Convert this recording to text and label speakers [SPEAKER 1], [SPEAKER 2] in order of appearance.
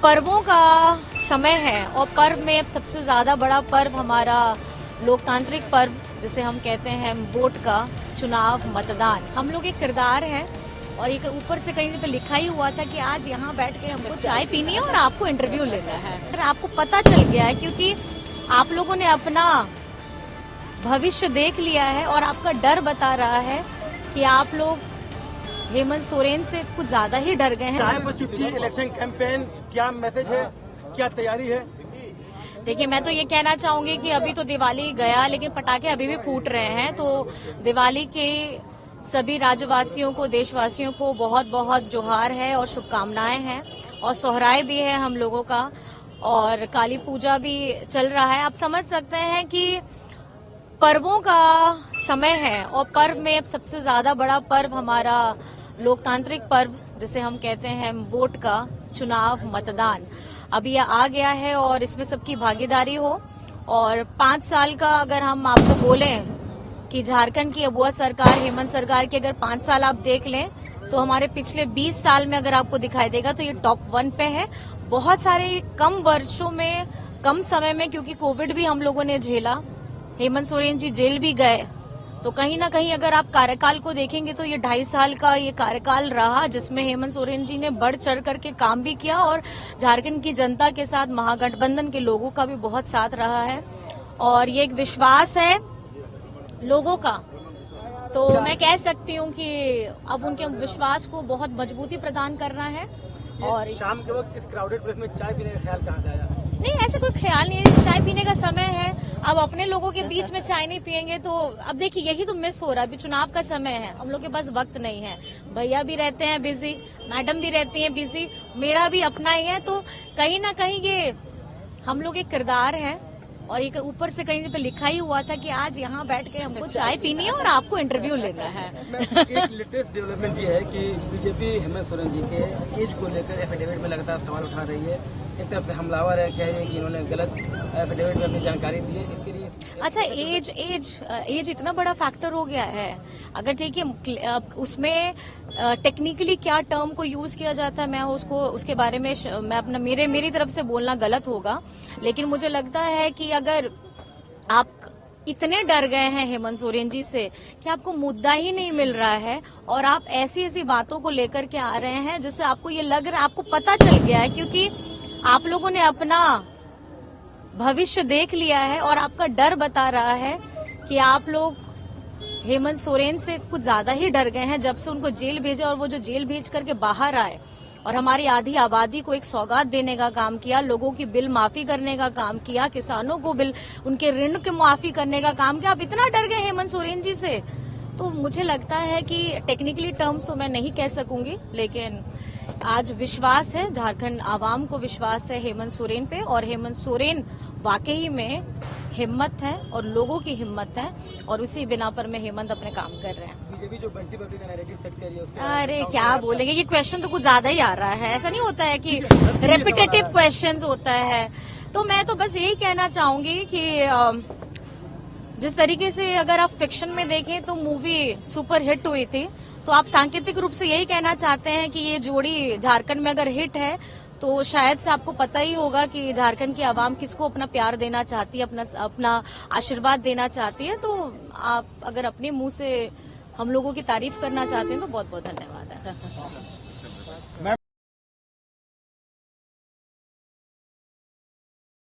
[SPEAKER 1] पर्वों का समय है और पर्व में अब सबसे ज्यादा बड़ा पर्व हमारा लोकतांत्रिक पर्व जिसे हम कहते हैं वोट का चुनाव मतदान। हम लोग एक किरदार हैं और एक ऊपर से कहीं पे लिखा ही हुआ था कि आज यहाँ बैठ के हमको चाय पीनी है और आपको इंटरव्यू लेना है। फिर आपको पता चल गया है क्योंकि आप लोगों ने अपना भविष्य देख लिया है और आपका डर बता रहा है कि आप लोग हेमंत सोरेन से कुछ ज्यादा ही डर गए हैं।
[SPEAKER 2] चाय पर चुटकी इलेक्शन कैंपेन, क्या मैसेज है, क्या तैयारी है?
[SPEAKER 1] देखिए, मैं तो ये कहना चाहूंगी कि अभी तो दिवाली गया लेकिन पटाखे अभी भी फूट रहे हैं, तो दिवाली के सभी राज्यवासियों को, देशवासियों को बहुत बहुत जोहार है और शुभकामनाएं हैं। और सोहराय भी है हम लोगों का और काली पूजा भी चल रहा है। आप समझ सकते हैं कि पर्वों का समय है और पर्व में अब सबसे ज्यादा बड़ा पर्व हमारा लोकतांत्रिक पर्व जिसे हम कहते हैं वोट का चुनाव मतदान अभी यह आ गया है और इसमें सबकी भागीदारी हो। और 5 साल का अगर हम आपको बोलें कि झारखंड की अबुआ सरकार, हेमंत सरकार की अगर 5 साल आप देख लें तो हमारे पिछले 20 साल में अगर आपको दिखाई देगा तो ये टॉप 1 पे है। बहुत सारे कम वर्षों में, कम समय में, क्योंकि कोविड भी हम लोगों ने झेला, हेमंत सोरेन जी जेल भी गए, तो कहीं ना कहीं अगर आप कार्यकाल को देखेंगे तो ये 2.5 साल का ये कार्यकाल रहा जिसमें हेमंत सोरेन जी ने बढ़ चढ़ करके काम भी किया और झारखंड की जनता के साथ महागठबंधन के लोगों का भी बहुत साथ रहा है। और ये एक विश्वास है लोगों का, तो मैं कह सकती हूँ कि अब उनके विश्वास को बहुत मजबूती प्रदान करना है। और
[SPEAKER 2] शाम के वक्त इस क्राउडेड प्लेस में चाय पीने का ख्याल कहाँ से आया?
[SPEAKER 1] नहीं, ऐसा कोई ख्याल नहीं है। चाय पीने का समय है, अब अपने लोगों के बीच में चाय नहीं पियेंगे तो अब देखिए यही तो मिस हो रहा है। अभी चुनाव का समय है, हम लोग के पास वक्त नहीं है। भैया भी रहते हैं बिजी, मैडम भी रहती हैं बिजी, मेरा भी अपना ही है, तो कहीं ना कहीं ये हम लोग एक किरदार हैं और एक ऊपर से कहीं पे लिखा ही हुआ था कि आज यहाँ बैठ के हमको चाय पीनी है और आपको इंटरव्यू लेना है।
[SPEAKER 2] एक लेटेस्ट डेवलपमेंट ये है कि बीजेपी हेमंत सोरेन जी के एज को लेकर एफिडेविट में लगातार सवाल उठा रही है। एक तरफ से हमलावर है, कह रही है कि इन्होंने गलत एफिडेविट में अपनी जानकारी दी है, इसके लिए।
[SPEAKER 1] अच्छा, एज इतना बड़ा फैक्टर हो गया है। अगर ठीक है उसमें टेक्निकली क्या टर्म को यूज किया जाता है, मैं उसको उसके बारे में मैं अपना मेरी तरफ से बोलना गलत होगा, लेकिन मुझे लगता है कि अगर आप इतने डर गए हैं हेमंत सोरेन जी से कि आपको मुद्दा ही नहीं मिल रहा है और आप ऐसी ऐसी बातों को लेकर के आ रहे हैं जिससे आपको ये लग रहा है, आपको पता चल गया है क्योंकि आप लोगों ने अपना भविष्य देख लिया है और आपका डर बता रहा है कि आप लोग हेमंत सोरेन से कुछ ज्यादा ही डर गए हैं जब से उनको जेल भेजा। और वो जो जेल भेज करके बाहर आए और हमारी आधी आबादी को एक सौगात देने का काम किया, लोगों की बिल माफी करने का काम किया, किसानों को बिल उनके ऋण की माफी करने का काम किया, आप इतना डर गए हेमंत सोरेन जी से, तो मुझे लगता है कि टेक्निकली टर्म्स तो मैं नहीं कह सकूंगी, लेकिन आज विश्वास है, झारखंड आवाम को विश्वास है हेमंत सोरेन पे और हेमंत सोरेन वाकई में हिम्मत है और लोगों की हिम्मत है और उसी बिना पर में हेमंत अपने काम कर रहे हैं।
[SPEAKER 2] बीजेपी जो बंटी बबली का नैरेटिव सेट कर रही है उसके
[SPEAKER 1] अरे क्या बोलेंगे, ये क्वेश्चन तो कुछ ज्यादा ही आ रहा है। ऐसा नहीं होता है कि रेपिटेटिव क्वेश्चंस होता है, तो मैं तो बस यही कहना चाहूंगी कि जिस तरीके से अगर आप फिक्शन में देखें तो मूवी सुपर हिट हुई थी, तो आप सांकेतिक रूप से यही कहना चाहते हैं कि ये जोड़ी झारखंड में अगर हिट है तो शायद से आपको पता ही होगा कि झारखंड की आवाम किसको अपना प्यार देना चाहती है, अपना आशीर्वाद देना चाहती है। तो आप अगर अपने मुंह से हम लोगों की तारीफ करना चाहते हैं तो बहुत बहुत धन्यवाद है।